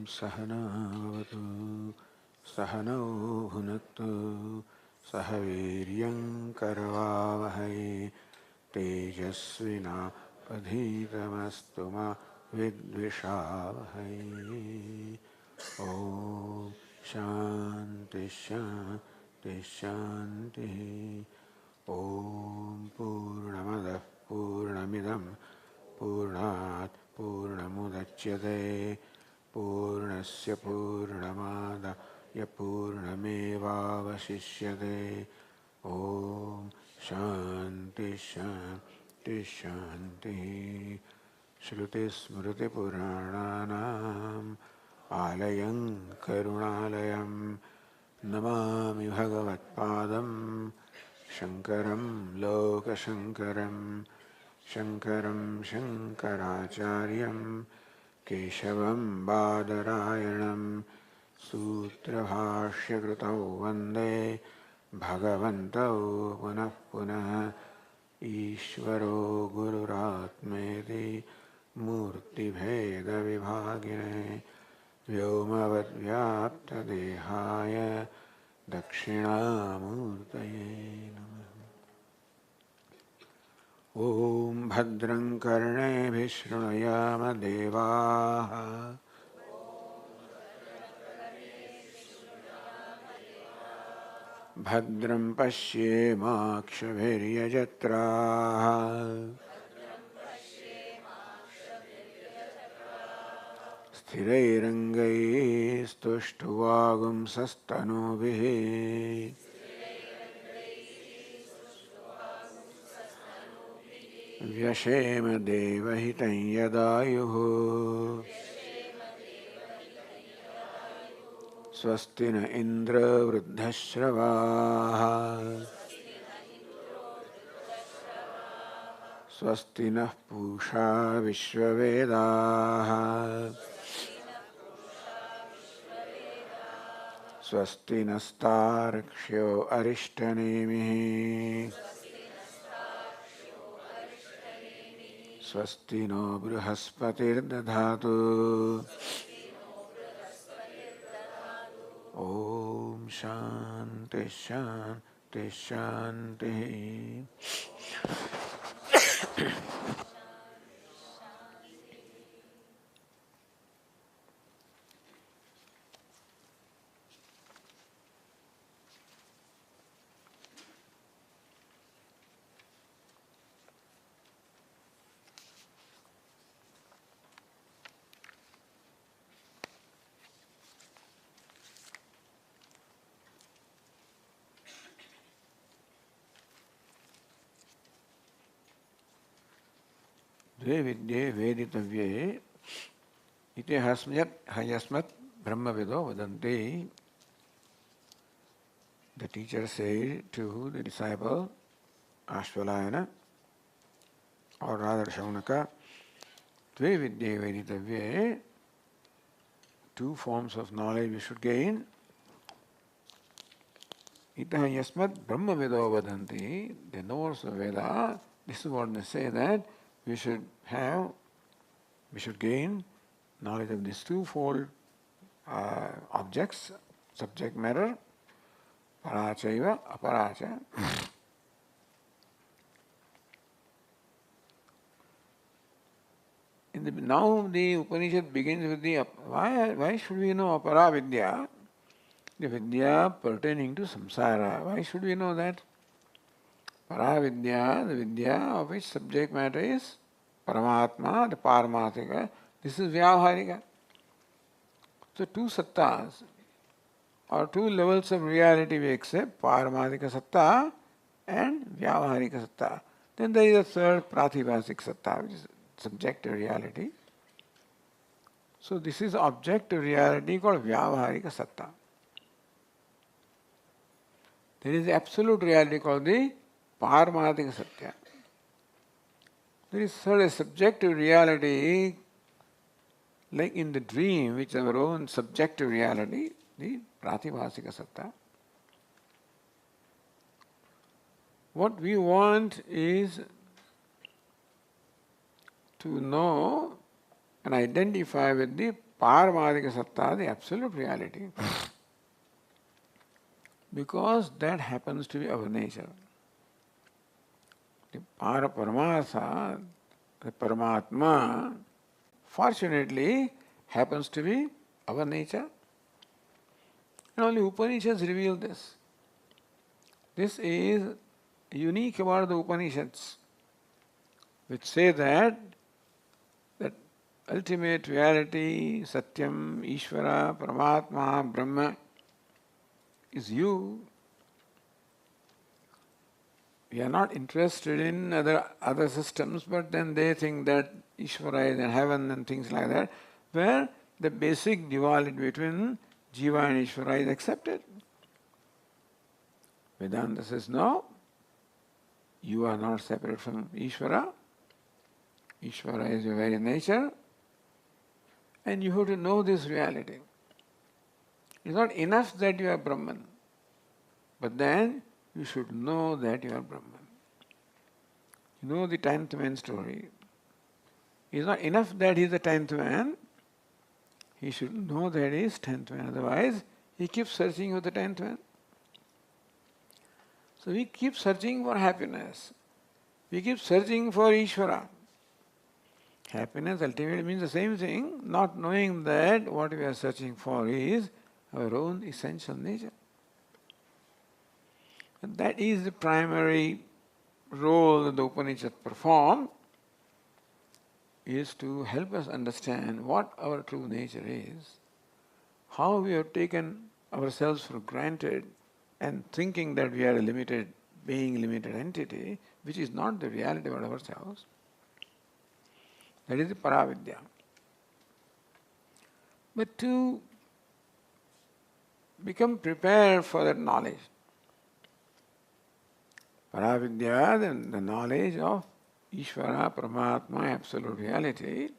सहनावतु सहनौ भुनक्तु सह वीर्यं करवावहै तेजस्विनावधीतमस्तु मा विद्विषावहै। ॐ शान्ति शान्ति शान्तिः। ॐ पूर्णमदः पूर्णमिदं पूर्णात् पूर्णमुदच्यते पूर्णस्य पूर्णमादाय पूर्णमेवावशिष्यते। ॐ शान्ति शान्ति शान्तिः। श्रुतिस्मृतिपुराणानाम् आलयं करुणालयं नमामि भगवत्पादं शङ्करं लोकशङ्करं शङ्करं शङ्कराचार्यं केशवं बादरायणं सूत्रभाष्यकृतौ वन्दे भगवन्तौ पुनः पुनः। ईश्वरो गुरुरात्मेति मूर्तिभेदविभागिने व्योमवद्व्याप्तदेहाय दक्षिणामूर्तये नमः। ॐ भद्रं कर्णेभिः शृणुयाम देवाः भद्रं पश्येमाक्षभिर्यजत्राः स्थिरैरङ्गैस्तुष्टुवागुंसस्तनूभिः व्यशेम देवहितं यदायुः। स्वस्ति न इन्द्र वृद्धश्रवाः स्वस्ति नः पूषा विश्ववेदाः स्वस्ति नस्तार्क्ष्यो अरिष्टनेमिः स्वस्ति नो बृहस्पतिर्दधातु। ॐ शान्ति शान्ति शान्तिः। द्वे विद्ये वेदितव्ये इति हयस्मत् ब्रह्मविदो वदन्ति. The teacher said to the disciple Ashvalayana, or rather Shaunaka, Dve vidye veditavye, two forms of knowledge we should gain. Itaha yasmat brahmavido vadanti, the knowers of Veda, this is what they say, that we should gain knowledge of these twofold objects, subject matter, parachaiva, aparacha. Now the Upanishad begins with the why should we know apara vidya? The vidya pertaining to samsara. Why should we know that? Para vidya, the vidya of which subject matter is Paramatma, the Paramathika. This is Vyavaharika. So two sattas, or two levels of reality we accept, Paramathika satta and Vyavaharika satta. Then there is a third Pratibhasik satta, which is subjective reality. So this is objective reality called Vyavaharika satta. There is absolute reality called the Paramathika satya. There is a subjective reality, like in the dream, which is our own subjective reality, the Pratibhasika satta. What we want is to know and identify with the Paramadika Satta, the absolute reality. Because that happens to be our nature. The Paramartha, the Paramatma, fortunately happens to be our nature. And only Upanishads reveal this. This is unique about the Upanishads, which say that ultimate reality, Satyam, Ishvara, Paramatma, Brahma, is you. We are not interested in other systems, but then they think that Ishvara is in heaven and things like that, where the basic duality between Jiva and Ishvara is accepted. Vedanta says, no, you are not separate from Ishvara. Ishvara is your very nature. And you have to know this reality. It's not enough that you are Brahman, but then you should know that you are Brahman. You know the 10th man story. It's not enough that he is the 10th man. He should know that he is 10th man. Otherwise, he keeps searching for the 10th man. So we keep searching for happiness. We keep searching for Ishvara. Happiness ultimately means the same thing, not knowing that what we are searching for is our own essential nature. And that is the primary role that the Upanishads perform, is to help us understand what our true nature is, how we have taken ourselves for granted and thinking that we are a limited being, limited entity, which is not the reality of ourselves. That is the Paravidya. But to become prepared for that knowledge, Paravidya, the knowledge of Ishvara, Paramatma, absolute reality,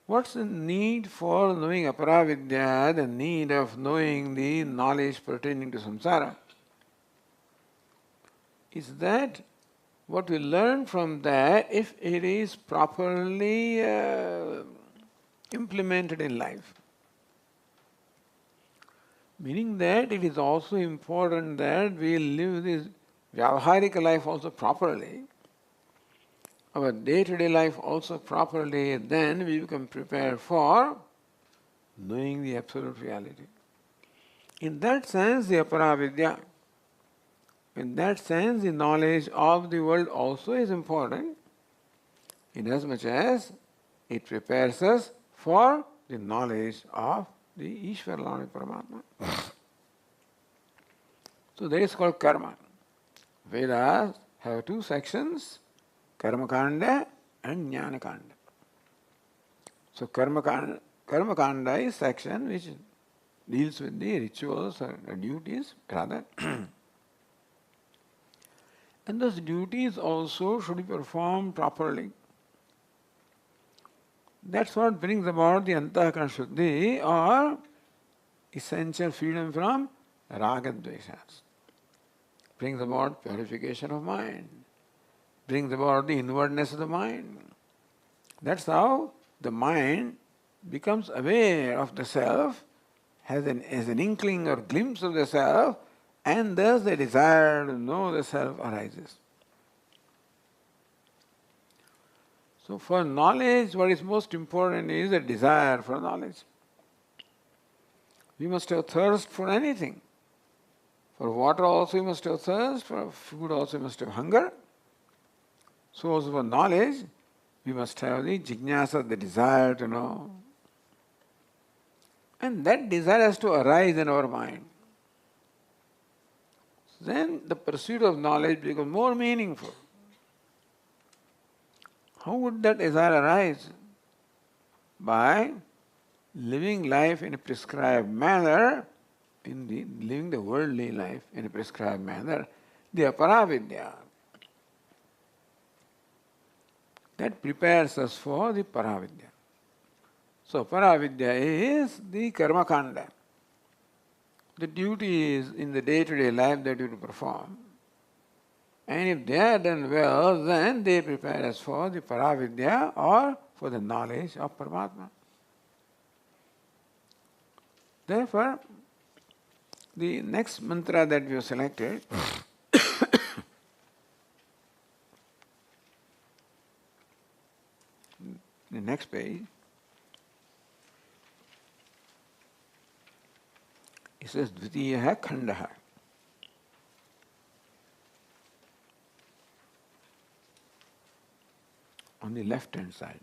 what's the need for knowing Aparavidya, the need of knowing the knowledge pertaining to samsara? Is that what we learn from that, if it is properly implemented in life. Meaning that it is also important that we live this Vyavaharika life also properly, our day-to-day life also properly, then we become prepared for knowing the absolute reality. In that sense, the Aparavidya, in that sense, the knowledge of the world also is important, inasmuch as it prepares us for the knowledge of the Ishvara, Lord Paramatma. So that is called karma. Vedas have two sections, karma kanda and jnana kanda. So karma kanda is section which deals with the rituals or duties rather. And those duties also should be performed properly. That's what brings about the Antahkarana Shuddhi, or essential freedom from raga dveshas. Brings about purification of mind. Brings about the inwardness of the mind. That's how the mind becomes aware of the self, has an inkling or glimpse of the self, and thus the desire to know the self arises. So for knowledge, what is most important is the desire for knowledge. We must have thirst for anything. For water also we must have thirst, for food also we must have hunger. So also for knowledge, we must have the jnana, the desire to know. And that desire has to arise in our mind. Then the pursuit of knowledge becomes more meaningful. How would that desire arise? By living life in a prescribed manner, living the worldly life in a prescribed manner, the Aparavidya. That prepares us for the Paravidya. So Paravidya is the karma kanda. The duties in the day-to-day life that you perform. And if they are done well, then they prepare us for the Paravidya or for the knowledge of Paramatma. Therefore, the next mantra that we have selected, the next page, it says Dvitiyaha Khandaha. On the left hand side.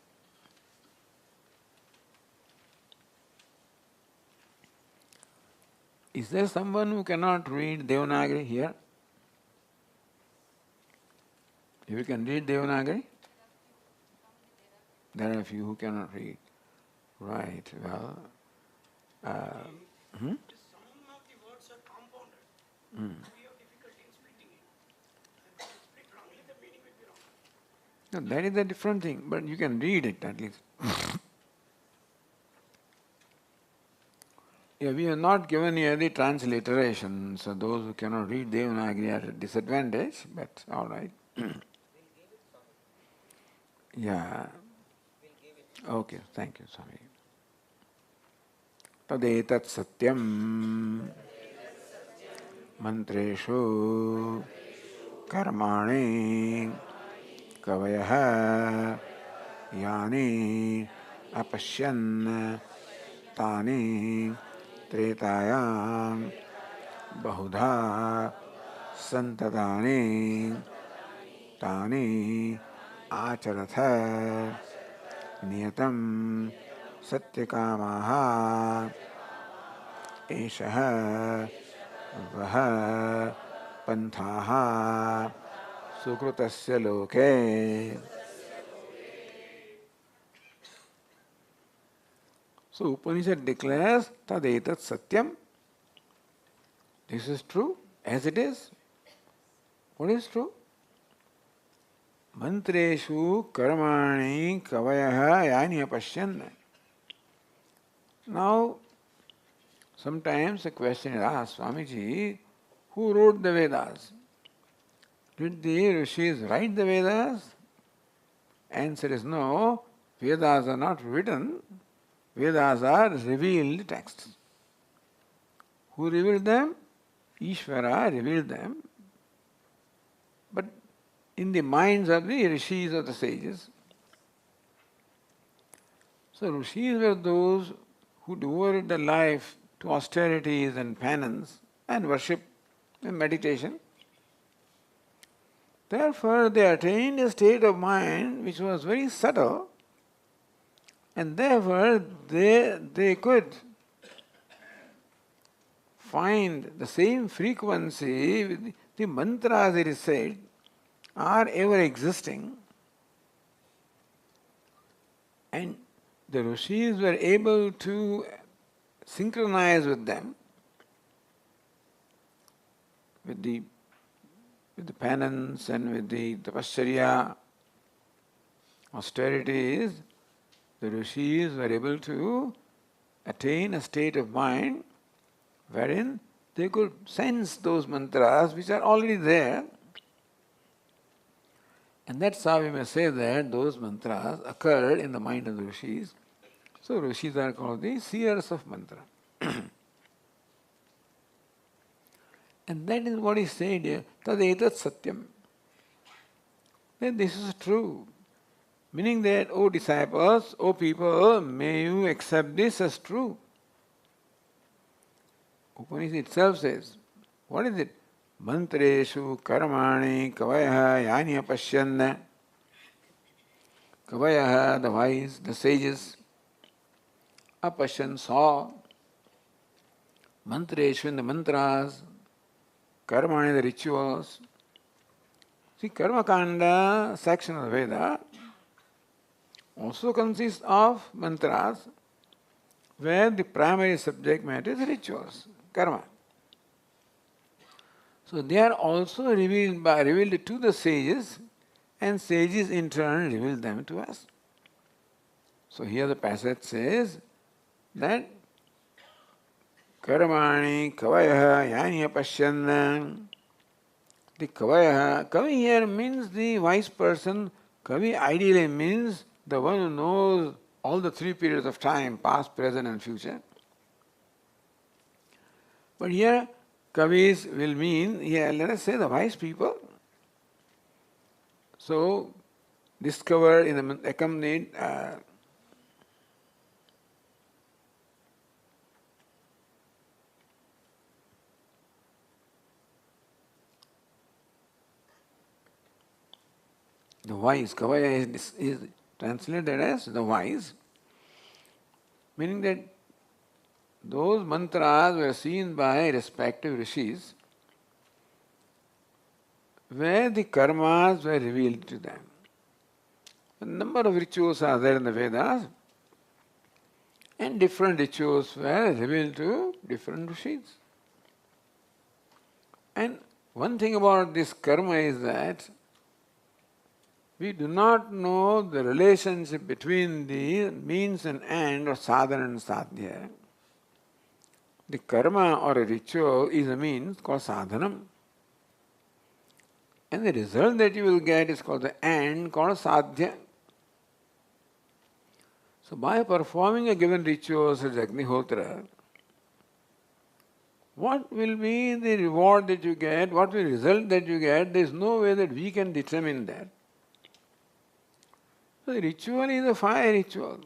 Is there someone who cannot read Devanagari here? If you can read Devanagari? There are a few who cannot read. Right, well. Some of the words are compounded. We have difficulty in splitting it. And if you split wrongly, the meaning will be wrong. No, that is a different thing, but you can read it at least. Yeah, we have not given you the transliteration, so those who cannot read Devanagari are at a disadvantage, but all right. Yeah. Okay, thank you, Swami. Tadetat satyam mantreshu karmani kavayah yani apashyan tani tretayam bahudha santadani tani acharatha niyatam satyakamaha eshaha vaha panthaha sukrutasya loke. So Upanishad declares tadetat satyam. This is true as it is. What is true? Mantreshu karmani kavayah yani apashyan. Now, sometimes a question is asked, Swamiji, who wrote the Vedas? Did the Rishis write the Vedas? Answer is no, Vedas are not written, Vedas are revealed texts. Who revealed them? Ishvara revealed them. But in the minds of the Rishis or the sages. So Rishis were those who devoted their life to austerities and penance and worship and meditation. Therefore, they attained a state of mind which was very subtle, and therefore they could find the same frequency with the mantras, it is said, are ever existing. And the Rishis were able to synchronize with them, with the penance and with the tapasya, austerities. The Rishis were able to attain a state of mind wherein they could sense those mantras which are already there. And that's how we may say that those mantras occurred in the mind of the Rishis. So Rishis are called the seers of mantra. And that is what is said here, tadetat satyam. That this is true. Meaning that, O disciples, O people, may you accept this as true. Upanishad itself says, what is it? Mantreshu karmani kavayah yani apashyan. Kavayah, the wise, the sages. Apashyan, saw. Mantreshu, in the mantras. Karmani, the rituals. See, Karma Kanda section of the Veda also consists of mantras where the primary subject matter is rituals, karma. So they are also revealed to the sages, and sages in turn reveal them to us. So here the passage says that Karmani kavayah yani apashyan. The kavayah, kavi here means the wise person. Kavi ideally means the one who knows all the three periods of time, past, present and future. But here, Kavis will mean, here let us say the wise people. So, discovered in the accompanied the wise. Kavaya is translated as the wise, meaning that those mantras were seen by respective rishis where the karmas were revealed to them. A number of rituals are there in the Vedas, and different rituals were revealed to different rishis. And one thing about this karma is that we do not know the relationship between the means and end or sadhana and sadhya. The karma or a ritual is a means called sadhanam. And the result that you will get is called the end called sadhya. So by performing a given ritual such as Agnihotra, what will be the reward that you get, what will be the result that you get, there is no way that we can determine that. So the ritual is a fire ritual.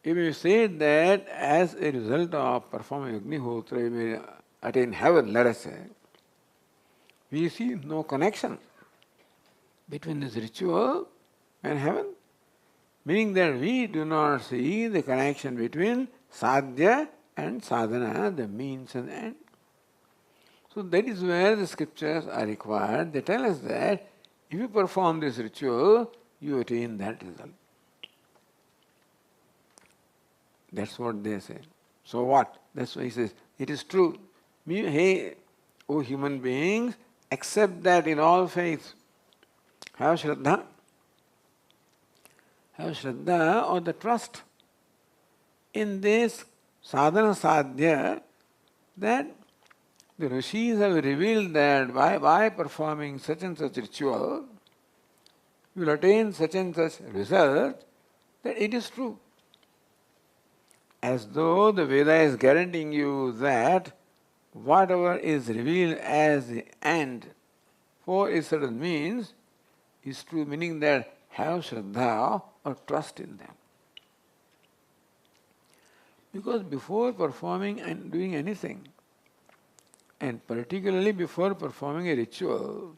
If you say that as a result of performing Agnihotra you may attain heaven, let us say, we see no connection between this ritual and heaven. Meaning that we do not see the connection between sadhya and sadhana, the means and end. So that is where the scriptures are required. They tell us that if you perform this ritual, you attain that result. That's what they say. So what? That's why he says, it is true. Hey, O human beings, accept that in all faiths. Have Shraddha. Have Shraddha or the trust in this sadhana sadhya that the rishis have revealed that by performing such and such ritual, you will attain such and such result, that it is true. As though the Veda is guaranteeing you that whatever is revealed as the end for a certain means is true, meaning that have Shraddha or trust in them. Because before performing and doing anything, and particularly before performing a ritual,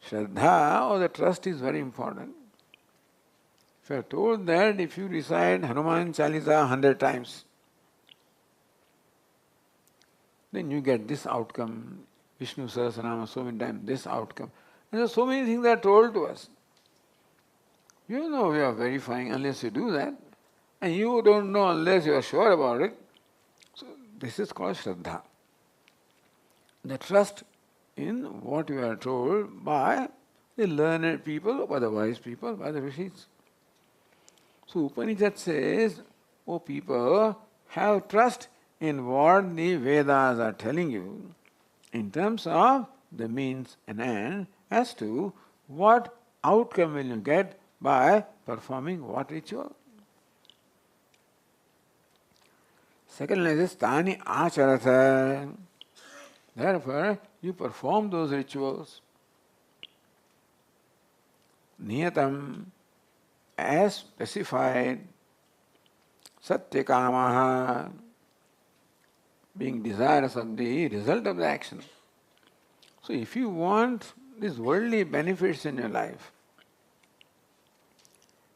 Shraddha or the trust is very important. If you are told that if you recite Hanuman Chalisa 100 times, then you get this outcome, Vishnu Sahasranama so many times, this outcome. And there are so many things that are told to us. You know we are verifying unless you do that, and you don't know unless you are sure about it. So this is called Shraddha. The trust in what you are told by the learned people, by the wise people, by the rishis. So Upanishad says, O people, have trust in what the Vedas are telling you in terms of the means and end as to what outcome will you get by performing what ritual. Second line is Tani Acharata. Therefore, you perform those rituals. Niyatam, as specified, Satyakamaha, being desirous of the result of the action. So if you want these worldly benefits in your life,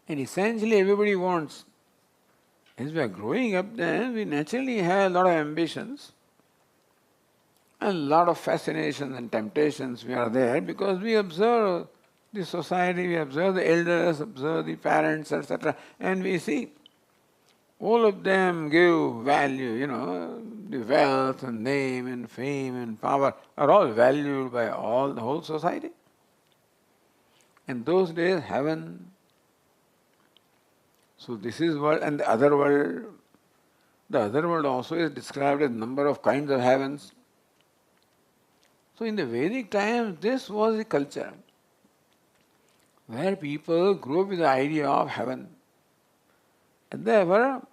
and essentially everybody wants, as we are growing up then, we naturally have a lot of ambitions, a lot of fascinations and temptations we are there because we observe the society, we observe the elders, observe the parents, etc. And we see all of them give value, the wealth and name and fame and power are all valued by the whole society. In those days, heaven. So this is world and the other world. The other world also is described as number of kinds of heavens. So in the Vedic times, this was the culture. where people grow up with the idea of heaven. And therefore,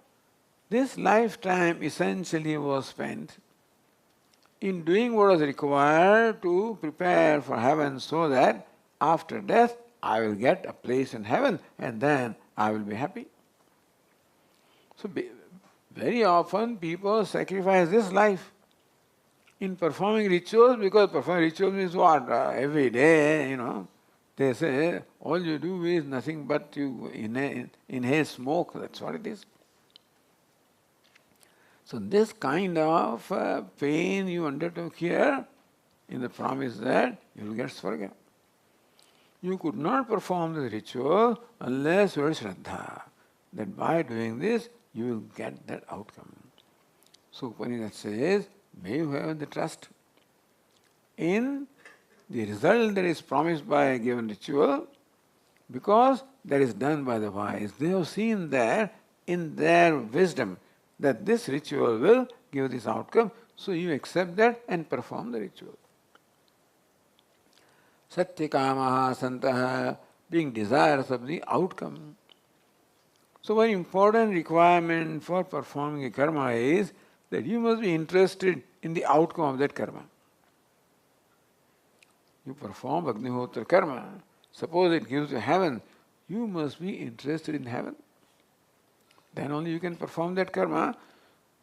this lifetime essentially was spent in doing what was required to prepare for heaven so that after death I will get a place in heaven and then I will be happy. So very often people sacrifice this life in performing rituals, because performing rituals means what? Every day, they say all you do is nothing but you inhale smoke, that's what it is. So this kind of pain you undertook here in the promise that you will get Swarga. You could not perform this ritual unless you had Shraddha, that by doing this you will get that outcome. So Upanishad says, may you have the trust in the result that is promised by a given ritual, because that is done by the wise. They have seen there in their wisdom that this ritual will give this outcome, so you accept that and perform the ritual. Satyakamaha santaha, being desirous of the outcome. So one important requirement for performing a karma is that you must be interested in the outcome of that karma. You perform Agnihotra karma, suppose it gives you heaven, you must be interested in heaven. Then only you can perform that karma,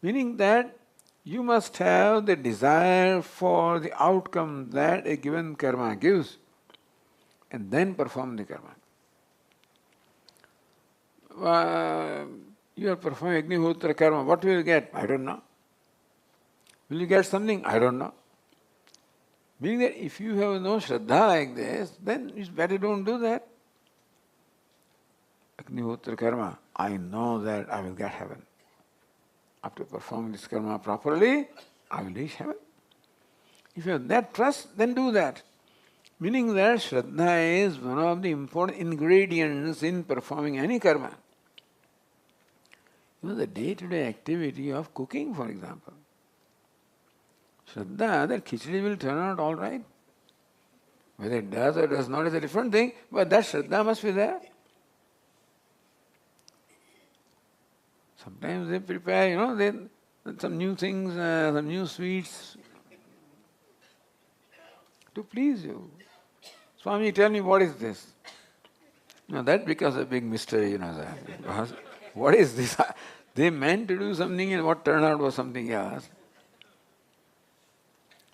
meaning that you must have the desire for the outcome that a given karma gives, and then perform the karma. You are performing Agnihotra karma, what will you get? I don't know. Will you get something? I don't know. Meaning that if you have no Shraddha like this, then it's better don't do that. Agnihotra karma, I know that I will get heaven. After performing this karma properly, I will reach heaven. If you have that trust, then do that. Meaning that Shraddha is one of the important ingredients in performing any karma. The day-to-day activity of cooking, for example. Shraddha, that khichdi will turn out all right. Whether it does or does not is a different thing, but that Shraddha must be there. Sometimes they prepare, some new things, some new sweets to please you. Swami, tell me, what is this? Now that becomes a big mystery, What is this? They meant to do something and what turned out was something else.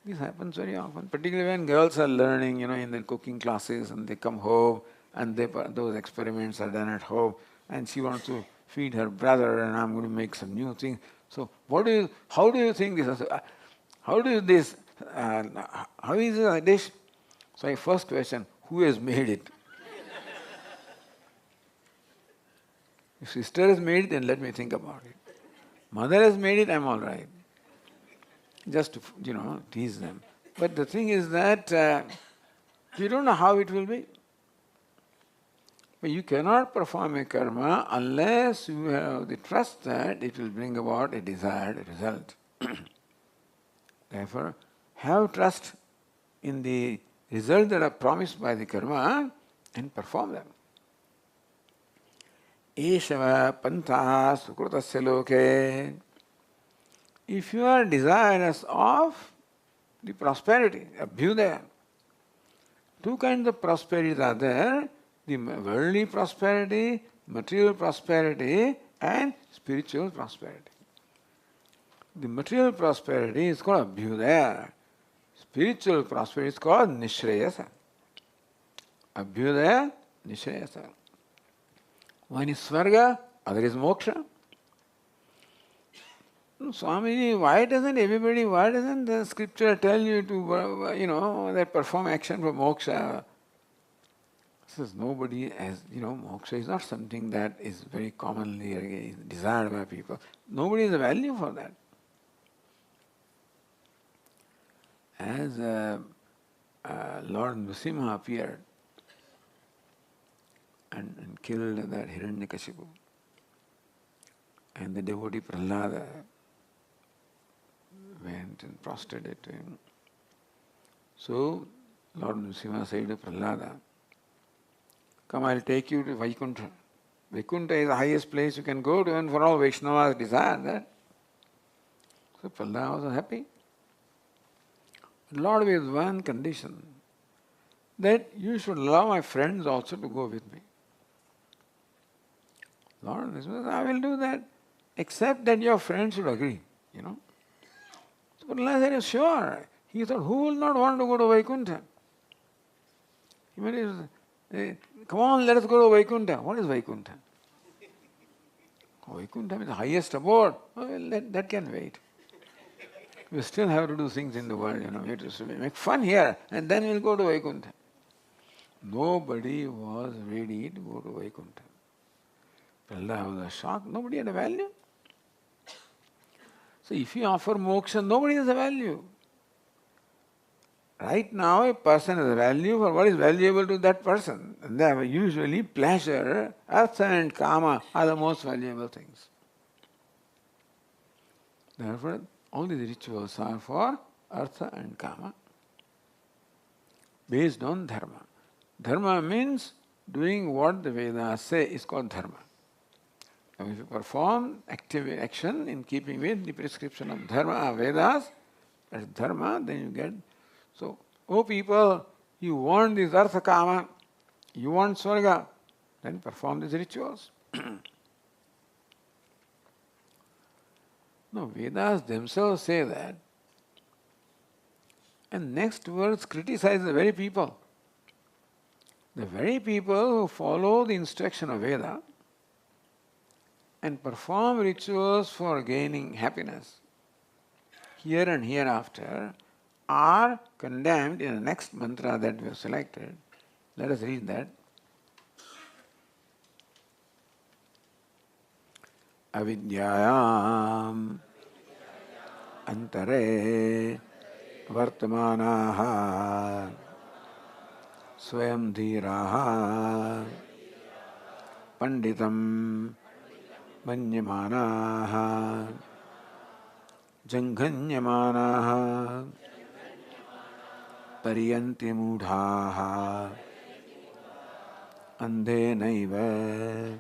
This happens very often, particularly when girls are learning, in their cooking classes, and they come home and those experiments are done at home, and she wants to feed her brother, and I'm going to make some new thing. So how do you think this? How is this a dish? So I first question, who has made it? If sister has made it, then let me think about it. Mother has made it, I'm all right. Just to, tease them. But the thing is that we don't know how it will be. But you cannot perform a karma unless you have the trust that it will bring about a desired result. Therefore, have trust in the results that are promised by the karma and perform them. Eshava pantha sukrutasya loke. If you are desirous of the prosperity, abhyudaya, two kinds of prosperities are there: the worldly prosperity, material prosperity, and spiritual prosperity. The material prosperity is called abhyudaya. Spiritual prosperity is called nishreyasa. Abhyudaya, nishreyasa. One is swarga, other is moksha. Swamiji, why doesn't the scripture tell you to, that perform action for moksha? Says nobody has, moksha is not something that is very commonly desired by people. Nobody has a value for that. As Lord Nrsimha appeared and killed that Hiranyakashipu, and the devotee Prahlada went and prostrated to him. So Lord Nrsimha said to Prahlada, come, I'll take you to Vaikuntha. Vaikuntha is the highest place you can go to, and for all Vaishnavas desire that. So Prahlad was happy. Lord, with one condition, that you should allow my friends also to go with me. Lord, I will do that, except that your friends should agree, So Prahlad said, sure. He thought, who will not want to go to Vaikuntha? Come on, let us go to Vaikuntha. What is Vaikuntha? Vaikuntha is the highest abode. Well, that can wait. We still have to do things in the world, We have to make fun here, and then we'll go to Vaikuntha. Nobody was ready to go to Vaikuntha. Prahlad was shocked. Nobody had a value. So if you offer moksha, nobody has a value. Right now, a person has a value for what is valuable to that person. And therefore, usually pleasure, artha and kama are the most valuable things. Therefore, all these rituals are for artha and kama, based on dharma. Dharma means doing what the Vedas say is called dharma. Now, if you perform active action in keeping with the prescription of dharma, Vedas, that's dharma, then you get. So, oh people, you want this artha kama, you want swarga, then perform these rituals. No, Vedas themselves say that. And next words criticize the very people. The very people who follow the instruction of Veda and perform rituals for gaining happiness here and hereafter are condemned in the next mantra that we have selected. Let us read that. Avidyayam antare vartamanaha swayam dhiraha panditam manyamanaha janghanyamanaha pariyanti mudhaha andhe naiva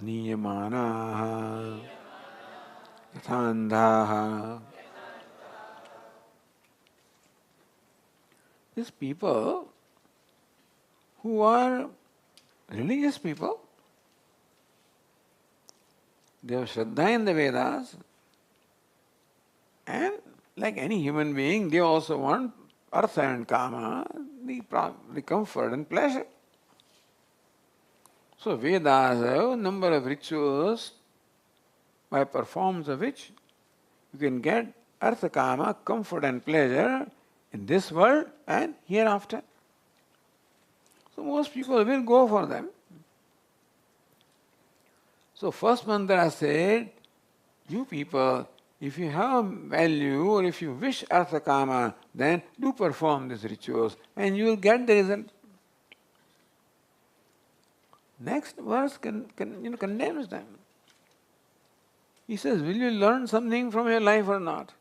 niyamanaha yathandhaha. These people who are religious people, they have Shraddha in the Vedas, and like any human being, they also want artha and kama, the comfort and pleasure. So Vedas have a number of rituals by performance of which you can get artha kama, comfort and pleasure in this world and hereafter. So most people will go for them. So first mantra said, you people, if you have value or if you wish artha kama, then do perform these rituals and you will get the result. Next verse condemns them. He says, will you learn something from your life or not?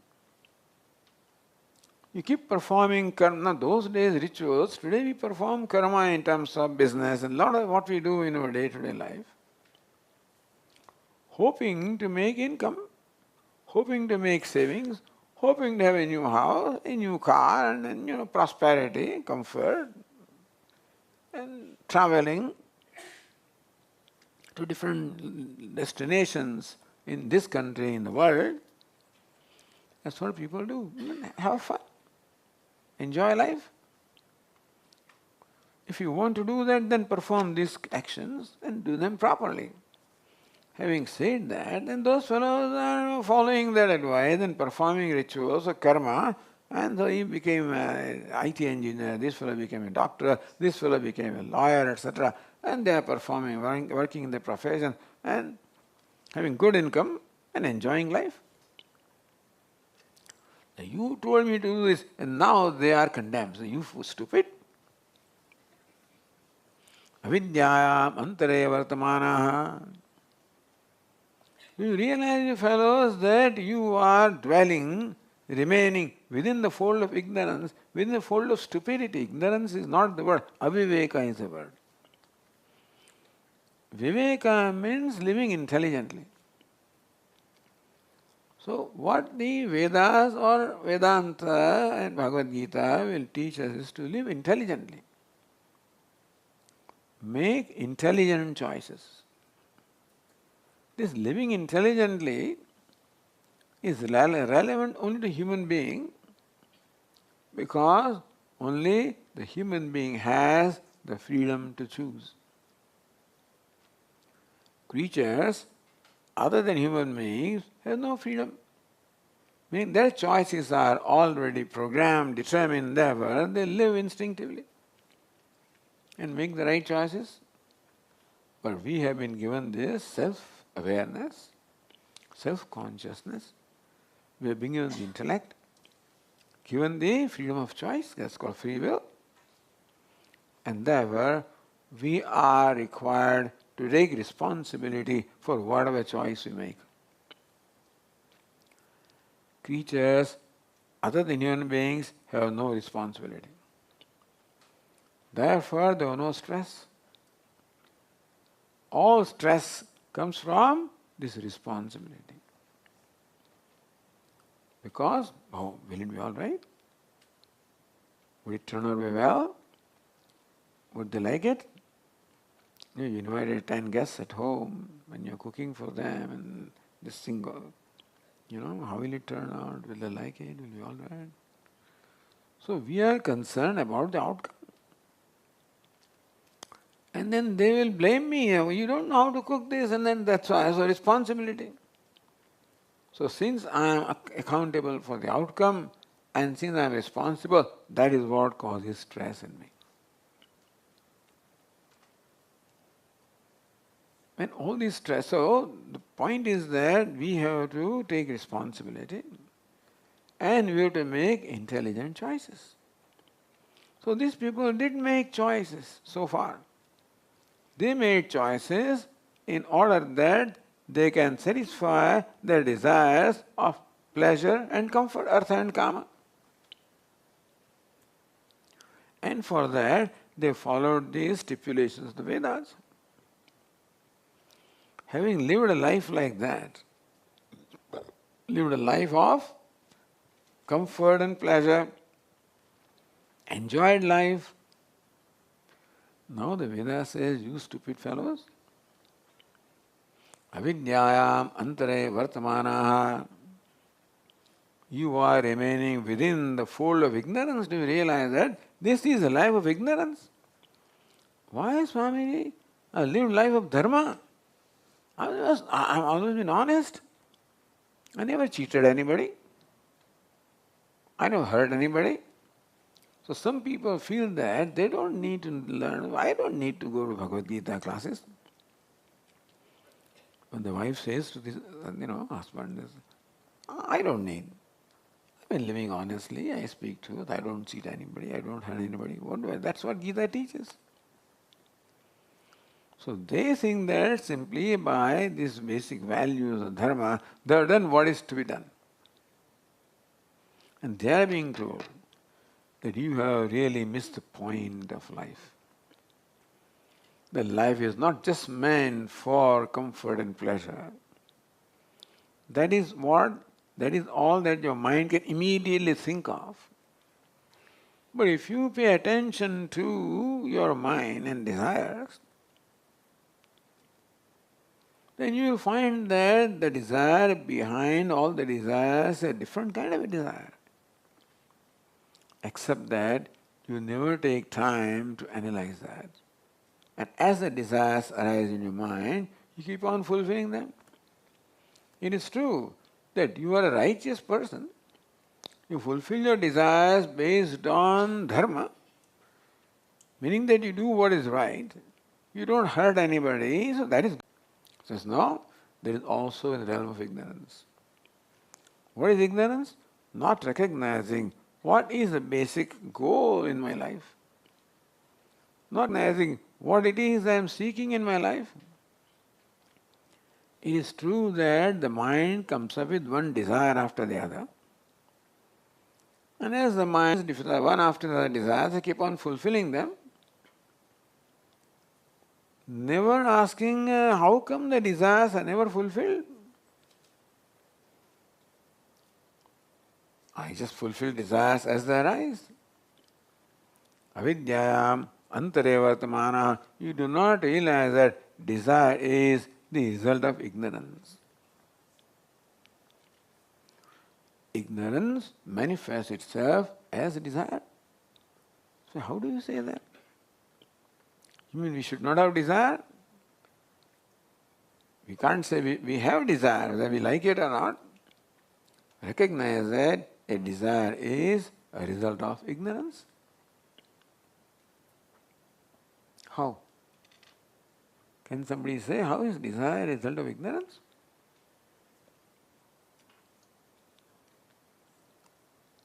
You keep performing karma. Those days rituals, today we perform karma in terms of business and a lot of what we do in our day-to-day life. Hoping to make income, hoping to make savings, hoping to have a new house, a new car, and prosperity, comfort, and traveling to different destinations in this country, in the world. That's what people do. Have fun. Enjoy life. If you want to do that, then perform these actions and do them properly. Having said that, then those fellows are following that advice and performing rituals of karma, and so he became an IT engineer, this fellow became a doctor, this fellow became a lawyer, etc. And they are performing, working in their profession and having good income and enjoying life. You told me to do this, and now they are condemned. So you stupid. Avidyayam antare vartamanaha. Do you realize, you fellows, that you are dwelling, remaining within the fold of ignorance, within the fold of stupidity? Ignorance is not the word, aviveka is the word. Viveka means living intelligently. So what the Vedas or Vedanta and Bhagavad Gita will teach us is to live intelligently. Make intelligent choices. This living intelligently is relevant only to human being because only the human being has the freedom to choose. Creatures other than human beings have no freedom. Meaning their choices are already programmed, determined, therefore they live instinctively and make the right choices. But we have been given this self-awareness, self-consciousness. We have been given the intellect, given the freedom of choice, that's called free will. And therefore, we are required to take responsibility for whatever choice we make. Creatures other than human beings have no responsibility. Therefore, there is no stress. All stress comes from this responsibility. Because, will it be all right? Would it turn out well? Would they like it? You invited 10 guests at home when you're cooking for them and this thing goes. How will it turn out? Will they like it? Will it be all right? So we are concerned about the outcome. And then they will blame me. You don't know how to cook this, and then that's why. So responsibility. So since I am accountable for the outcome, and since I am responsible, that is what causes stress in me. When all this stress, so the point is that we have to take responsibility and we have to make intelligent choices. So these people did make choices so far. They made choices in order that they can satisfy their desires of pleasure and comfort, artha and kama. And for that, they followed the stipulations of the Vedas. Having lived a life like that, lived a life of comfort and pleasure, enjoyed life, now the Veda says, you stupid fellows, avidyayam antare vartamanaha, you are remaining within the fold of ignorance. Do you realize that this is a life of ignorance? Why, Swamiji? I lived life of dharma. I've always been honest. I never cheated anybody. I never hurt anybody. So some people feel that they don't need to learn. I don't need to go to Bhagavad Gita classes. When the wife says to this, husband, I don't need. I've been living honestly. I speak truth. I don't cheat anybody. I don't hurt anybody. What do I? That's what Gita teaches. So they think that simply by these basic values of dharma, they have done what is to be done. And they are being told that you have really missed the point of life. That life is not just meant for comfort and pleasure. That is all that your mind can immediately think of. But if you pay attention to your mind and desires, then you will find that the desire behind all the desires is a different kind of a desire. Except that you never take time to analyze that. And as the desires arise in your mind, you keep on fulfilling them. It is true that you are a righteous person. You fulfill your desires based on dharma, meaning that you do what is right. You don't hurt anybody, so that is good. Says no, there is also in the realm of ignorance. What is ignorance? Not recognizing what is the basic goal in my life. Not recognizing what it is I am seeking in my life. It is true that the mind comes up with one desire after the other. And as the mind, one after the other desires, I keep on fulfilling them. never asking how come the desires are never fulfilled. I just fulfill desires as they arise. Avidyayam antare vartamana. You do not realize that desire is the result of ignorance. Ignorance manifests itself as desire. So how do you say that? You mean we should not have desire? We can't say we have desire, whether we like it or not. Recognize that a desire is a result of ignorance. How? Can somebody say how is desire a result of ignorance?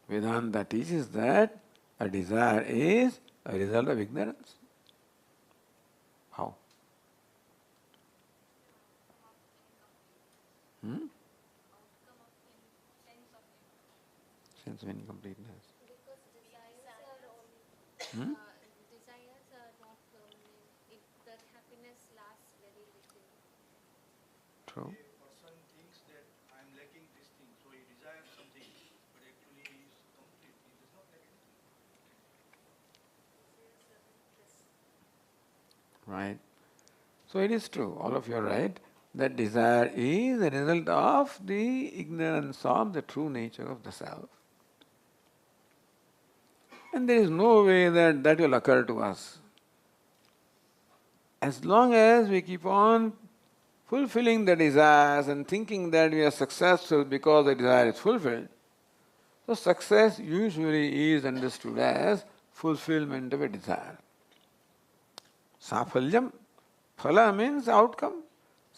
Vedanta teaches that a desire is a result of ignorance. How? Sense of incompleteness. Because desires are not permanent. That happiness lasts very little. True. A person thinks that I am lacking this thing, so he desires something, but actually he is complete. He does not lack anything. Right. So it is true, all of you are right, that desire is a result of the ignorance of the true nature of the self. And there is no way that that will occur to us. As long as we keep on fulfilling the desires and thinking that we are successful because the desire is fulfilled, so success usually is understood as fulfillment of a desire. Safalyam, phala means outcome.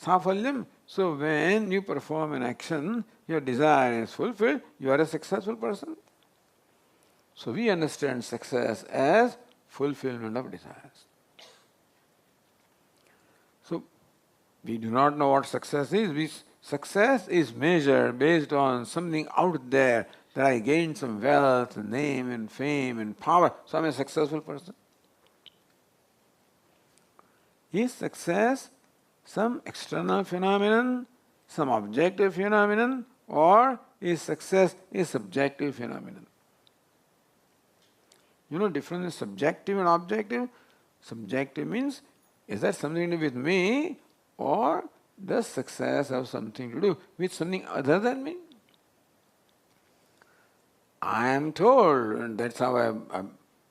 Safalyam, so when you perform an action, your desire is fulfilled, you are a successful person. So we understand success as fulfillment of desires. So we do not know what success is. Success is measured based on something out there, that I gained some wealth, name and fame and power, so I'm a successful person. Is success some external phenomenon, some objective phenomenon, or is success a subjective phenomenon? You know difference in subjective and objective? Subjective means, is that something to do with me, or does success have something to do with something other than me? I am told, and that's how I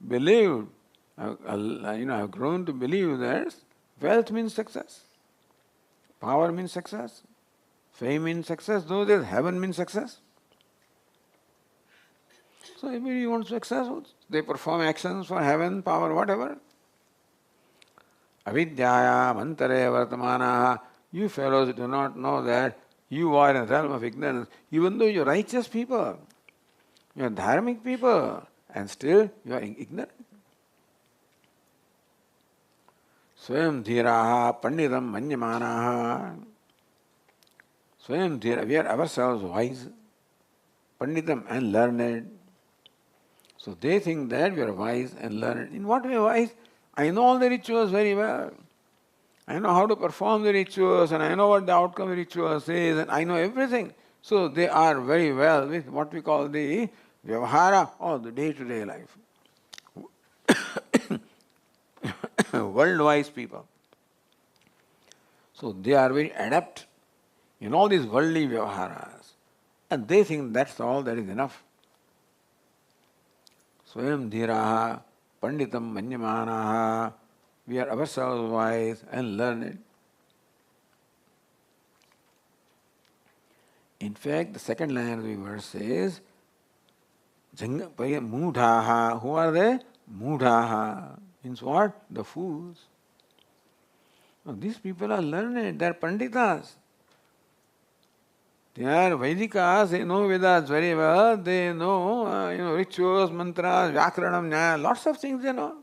believed, I've grown to believe that wealth means success, power means success, fame means success, though there's heaven means success. So everybody wants success. They perform actions for heaven, power, whatever. Avidyayam antare vartamana. You fellows do not know that you are in a realm of ignorance. Even though you're righteous people, you're dharmic people, and still you are ignorant. Swayam dhiraha pandidam manyamanaha. Swayam dhira, we are ourselves wise, pandidam and learned. So they think that we are wise and learned. In what way wise? I know all the rituals very well. I know how to perform the rituals, and I know what the outcome of the rituals is, and I know everything. So they are very well with what we call the vyavahara, or the day-to-day life. World-wise people. So they are very adept in all these worldly vyavaharas. And they think that's all, that is enough. Swayam dhiraha panditam manyamanaha. We are ourselves wise and learned. In fact, the second line of the verse says, Mudhaha. Who are they? Mudhaha. Means what? The fools. Now, these people are learned, they are panditas. They are Vedikas, they know Vedas very well, they know, rituals, mantras, vyakaranam, nyaya, lots of things they know.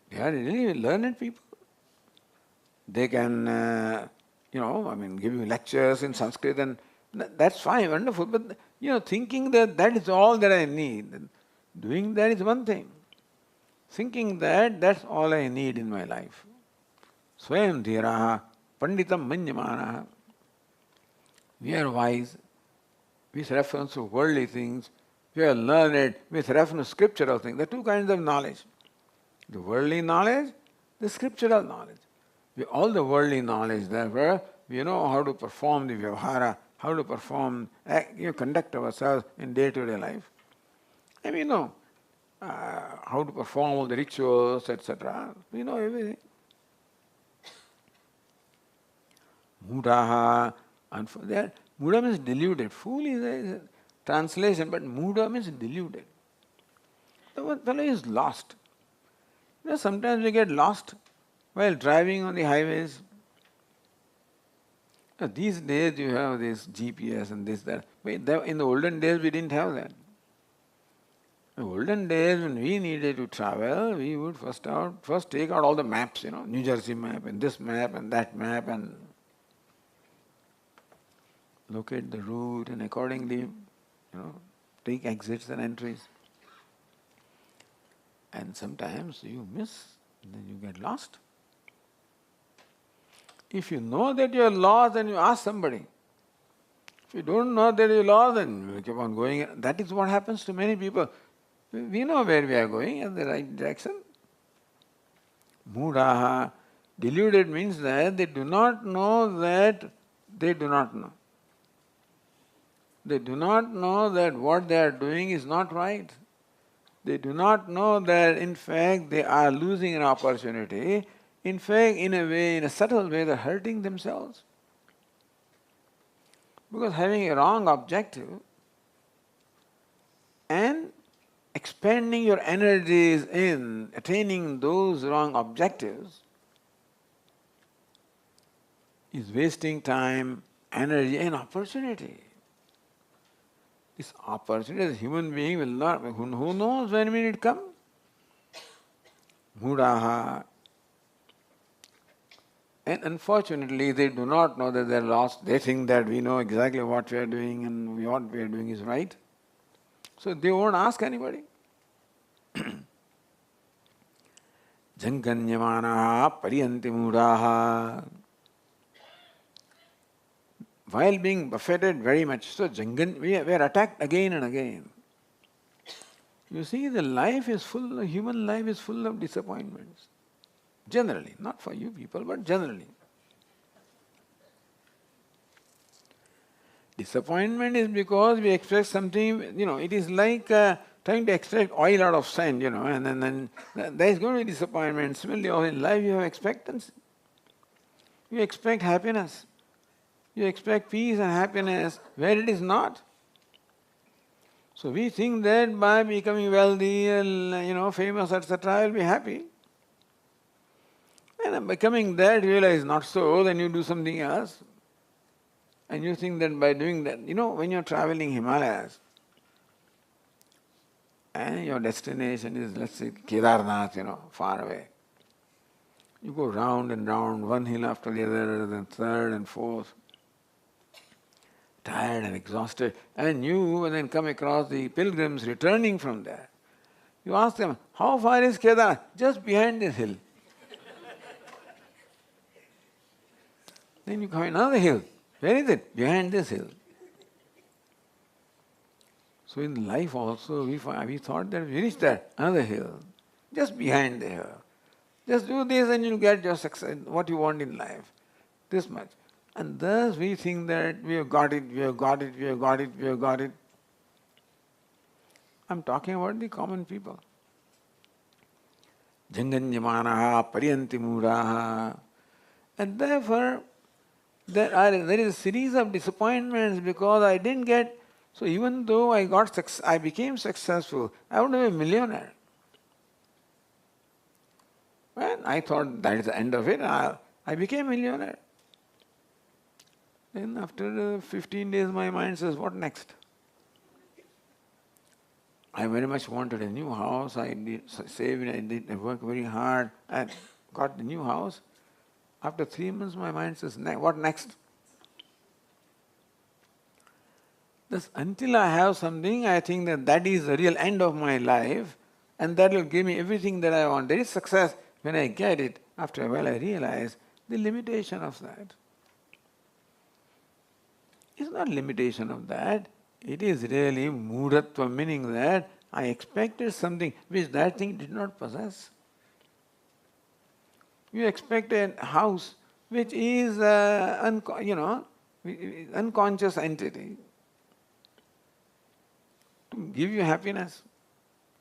They are really learned people. They can, give you lectures in Sanskrit, and that's fine, wonderful, but, thinking that that is all that I need, doing that is one thing. thinking that that's all I need in my life. Swayam dhiraha panditam manyamanaha. We are wise with reference to worldly things. We are learned with reference to scriptural things. There are two kinds of knowledge. The worldly knowledge, the scriptural knowledge. All the worldly knowledge, therefore, we know how to perform the vyavahara, how to perform, conduct ourselves in day-to-day life. And we know how to perform all the rituals, etc. We know everything. Mudaha, Muda means deluded. Fool is a translation, but Muda means deluded. The fellow is lost. Sometimes we get lost while driving on the highways. These days you have this GPS and this, that. In the olden days we didn't have that. In the olden days when we needed to travel, we would first take out all the maps, New Jersey map and this map and that map, and locate the route and accordingly, take exits and entries. And sometimes you miss, then you get lost. If you know that you are lost, then you ask somebody. If you don't know that you are lost, then you keep on going. That is what happens to many people. We know where we are going in the right direction. Mudaha, deluded means that they do not know that they do not know. They do not know that what they are doing is not right. They do not know that in fact they are losing an opportunity. In fact, in a way, in a subtle way, they are hurting themselves. Because having a wrong objective and expending your energies in attaining those wrong objectives is wasting time, energy and opportunity. This opportunity as a human being will not, who knows when will it come? Mudaha. And unfortunately they do not know that they are lost. They think that we know exactly what we are doing and what we are doing is right. So they won't ask anybody. Jankanyamanaha pariyanti mudaha. While being buffeted very much, so we are attacked again and again. You see, the human life is full of disappointments. Generally, not for you people, but generally. Disappointment is because we expect something, it is like trying to extract oil out of sand, and then there is going to be disappointment. Similarly, in life you have expectancy. You expect happiness. You expect peace and happiness where it is not. So we think that by becoming wealthy, famous, etc., I will be happy. And becoming that, you realize not so, then you do something else. And you think that by doing that, when you're traveling Himalayas, and your destination is, let's say, Kedarnath, far away. You go round and round, one hill after the other, then third and fourth. Tired and exhausted, and you then come across the pilgrims returning from there. You ask them, how far is Kedar? Just behind this hill. Then you come another hill. Where is it? Behind this hill. So in life also, we thought that we reached there, another hill, just behind the hill. Just do this and you'll get your success, what you want in life. This much. And thus we think that we have got it, we have got it, we have got it, we have got it. I'm talking about the common people. Janganyamanaha pariyanti mudaha. And therefore, there is a series of disappointments because I didn't get. So even though I became successful, I want to be a millionaire. Well, I thought that is the end of it. I became a millionaire. Then after 15 days, my mind says, what next? I very much wanted a new house. I worked very hard. I got the new house. After 3 months, my mind says, what next? Thus, until I have something, I think that is the real end of my life. and that will give me everything that I want. There is success when I get it. After a while I realize the limitation of that. It's not limitation of that. It is really mudatva, meaning that I expected something which that thing did not possess. You expect a house which is unconscious entity to give you happiness,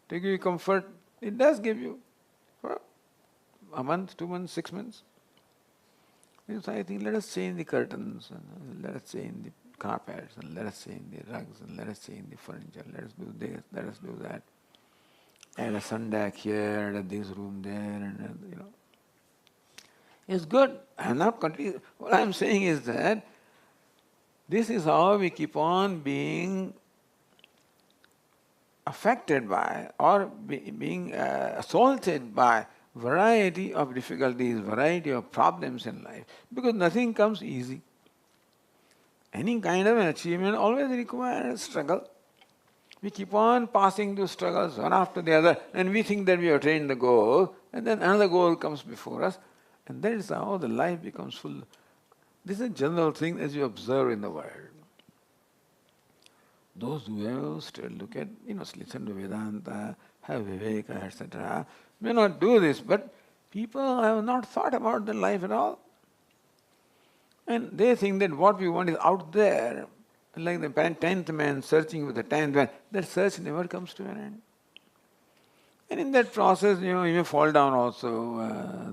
to give you comfort. It does give you for a month, 2 months, 6 months. So I think let us change the curtains, and let us change the carpets, and let us change the rugs, and let us change the furniture, let us do this, let us do that. Add a sun deck here, add this room there, and It's good. I am not continuing. What I am saying is that this is how we keep on being affected by or being assaulted by variety of difficulties, variety of problems in life, because nothing comes easy. Any kind of an achievement always requires struggle. We keep on passing through struggles one after the other, and we think that we have attained the goal, and then another goal comes before us, and that is how the life becomes full. This is a general thing as you observe in the world. Those who have still look at, listen to Vedanta, have Viveka, etc., may not do this, but people have not thought about their life at all. And they think that what we want is out there, like the 10th man searching with the 10th man. That search never comes to an end. And in that process, he may fall down also,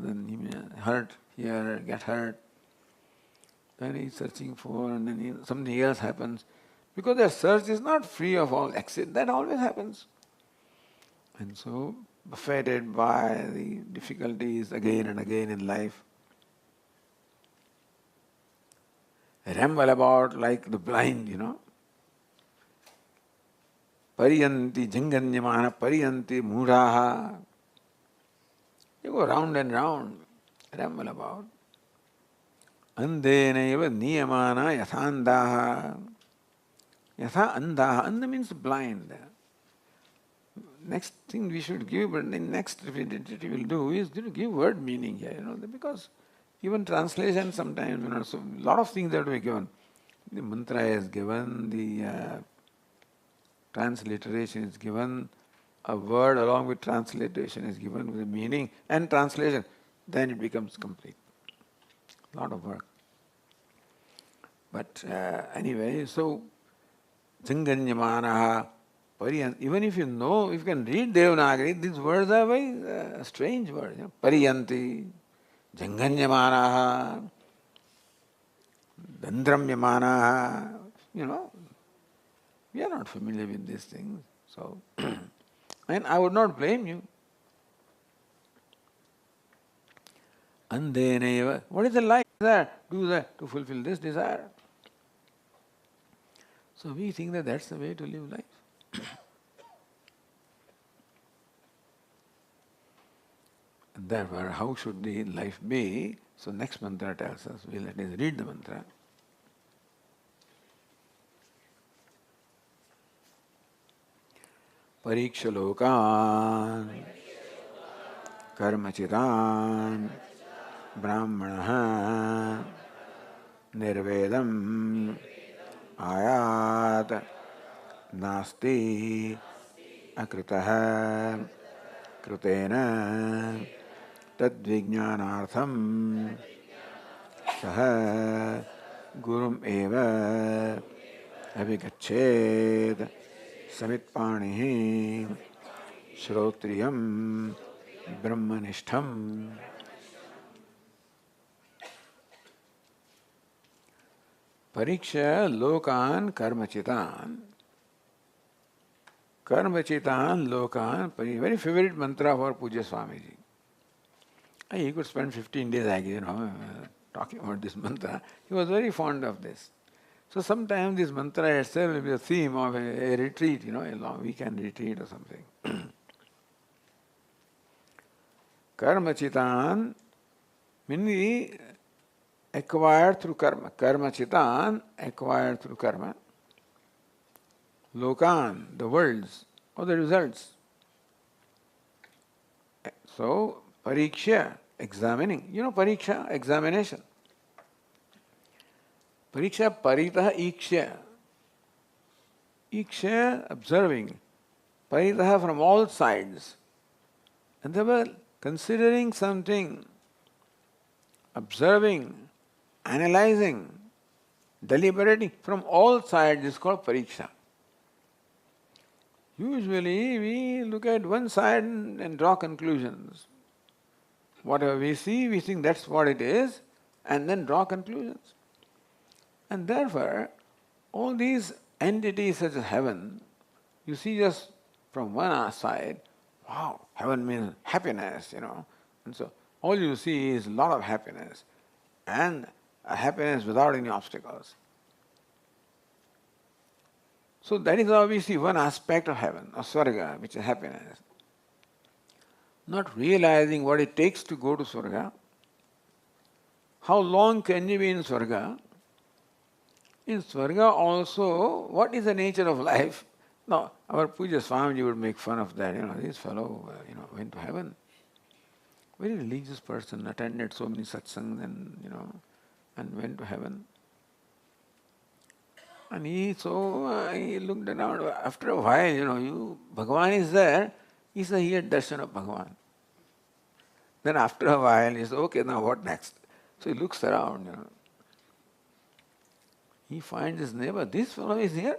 then he may hurt here, get hurt. Then he's searching for, and then something else happens. Because the search is not free of all accident, that always happens. And so, buffeted by the difficulties again and again in life, ramble about like the blind, Pariyanti janganyamana pariyanti mudaha. You go round and round, ramble about. Andenaiva niyamana yathandaha. Yatha andaha. Anda means blind. Next thing we should give, but the next we will do is to give word meaning here, because even translation sometimes, so a lot of things have to be given. The mantra is given, the transliteration is given, a word along with transliteration is given with the meaning and translation, then it becomes complete. A lot of work. But anyway, so Janganyamanaha, Pariyanti. Even if if you can read Devanagari, these words are very strange words. Pariyanti, Janganyamanaha, Dandramyamanaha. We are not familiar with these things. So, and I would not blame you. Andeneva. What is the life? Do that to fulfill this desire. So we think that that's the way to live life. And therefore, how should the life be? So next mantra tells us, let us read the mantra. Parikshalokan karmachitan brahmanaha nirvedam ayat nasti akritaha krutena tadvijnanartham saha gurum eva abhigached samitpanihi shrotriyam brahmanishtham. Pariksha lokan karmachitan. Karmachitan lokan, very favorite mantra for Puja Swamiji. He could spend 15 days, talking about this mantra. He was very fond of this. So sometimes this mantra itself will be the theme of a retreat, a long weekend retreat or something. Karmachitan means acquired through karma. Karma chitan, acquired through karma. Lokan, the worlds or the results. So, pariksha, examining. You know pariksha, examination. Pariksha, paritaha, iksha. Iksha, observing. Paritaha, from all sides. And they were considering something, observing, analyzing, deliberating from all sides is called pariksha. Usually we look at one side and draw conclusions. Whatever we see, we think that's what it is, and then draw conclusions. And therefore, all these entities such as heaven, you see just from one side, wow, heaven means happiness, And so all you see is a lot of happiness, and a happiness without any obstacles. So that is how we see one aspect of heaven, of Swarga, which is happiness. Not realizing what it takes to go to Swarga. How long can you be in Swarga? In Swarga also, what is the nature of life? Now, our Puja Swamiji would make fun of that. This fellow, went to heaven. Very religious person, attended so many satsangs and went to heaven. And he looked around. After a while, Bhagavan is there. He said he had darshan of Bhagavan. Then after a while, he said, okay, now what next? So he looks around, He finds his neighbor. This fellow is here.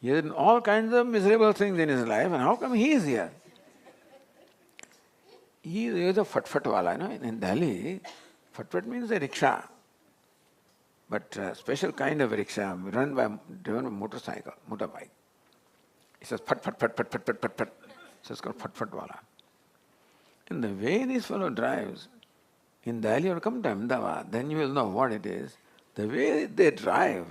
He has done all kinds of miserable things in his life, and how come he is here? He is a fatfatwala, In Delhi, fatfat means a rickshaw. But a special kind of rickshaw driven by motorbike. It says phat, phat, phat, phat, phat, phat, phat, phat. So it's called fatfatwala. And the way this fellow drives, in Delhi or come to Ahmedabad, then you will know what it is. The way they drive,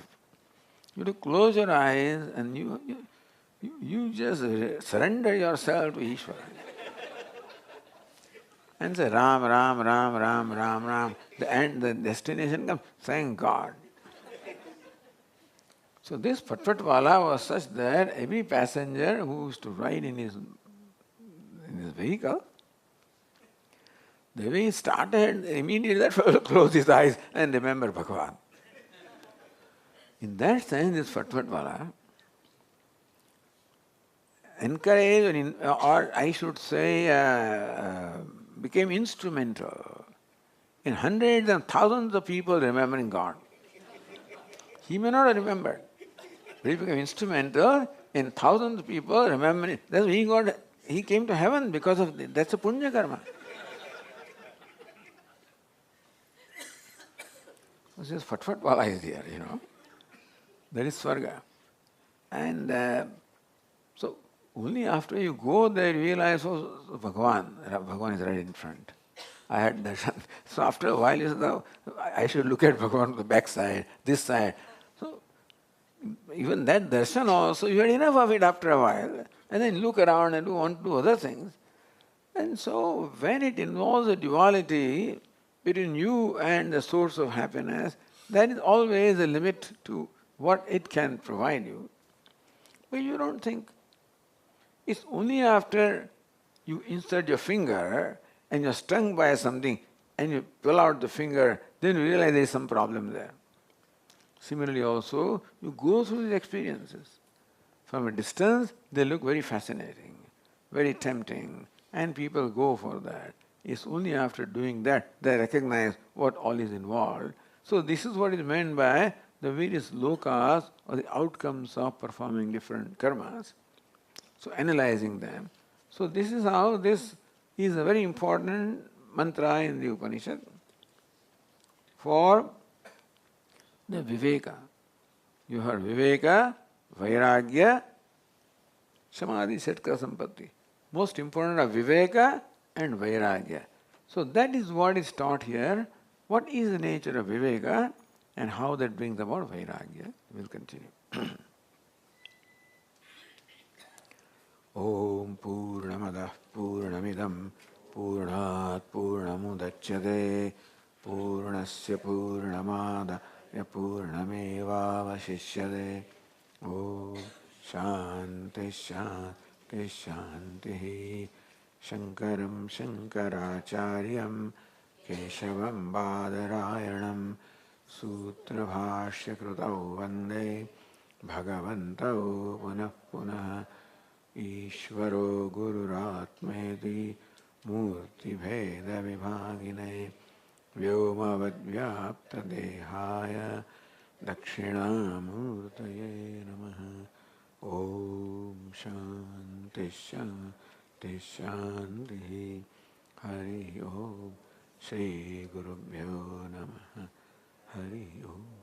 you have to close your eyes and you just surrender yourself to Ishvara. And say Ram, Ram, Ram, Ram, Ram, Ram. The destination comes, thank God. So this Fatfatwala was such that every passenger who used to ride in his vehicle, the way he started, immediately that fellow closed his eyes and remember Bhagavan. In that sense, this Fatfatwala encouraged, or I should say, became instrumental in hundreds and thousands of people remembering God. He may not have remembered, but he became instrumental in thousands of people remembering. That's why he came to heaven because of that's a punya karma. This is Fatfatwala is here, That is Swarga. And so only after you go there you realize, Bhagavan is right in front. I had darshan. So after a while you say, I should look at Bhagavan from the back side, this side. So even that darshan also, you had enough of it after a while. And then look around and want to do other things. And so when it involves a duality between you and the source of happiness, that is always a limit to what it can provide you. But you don't think. It's only after you insert your finger and you're stung by something and you pull out the finger, then you realize there is some problem there. Similarly also, you go through these experiences. From a distance, they look very fascinating, very tempting, and people go for that. It's only after doing that they recognize what all is involved. So this is what is meant by the various lokas or the outcomes of performing different karmas. So analyzing them. So this is how this is a very important mantra in the Upanishad for the Viveka. You heard Viveka, Vairagya, Samadhi, Satka, Sampatti. Most important are Viveka and Vairagya. So that is what is taught here. What is the nature of Viveka and how that brings about Vairagya? We'll continue. Om Purnamadah Purnamidam Purnat Purnamudachyate Purnasya Purnamada Purnameva Vashishyate Om Shanti Shanti शान्तिः शङ्करं शङ्कराचार्यं केशवं बादरायणं सूत्रभाष्यकृतौ वन्दे भगवन्तौ पुनः पुनः ईश्वरो गुरुरात्मेति मूर्तिभेदविभागिने व्योमवद्व्याप्तदेहाय दक्षिणामूर्तये नमः। ॐ शान्तिः शान्तिः शान्तिः। हरि ओम। श्रीगुरुभ्यो नमः। हरि ओम।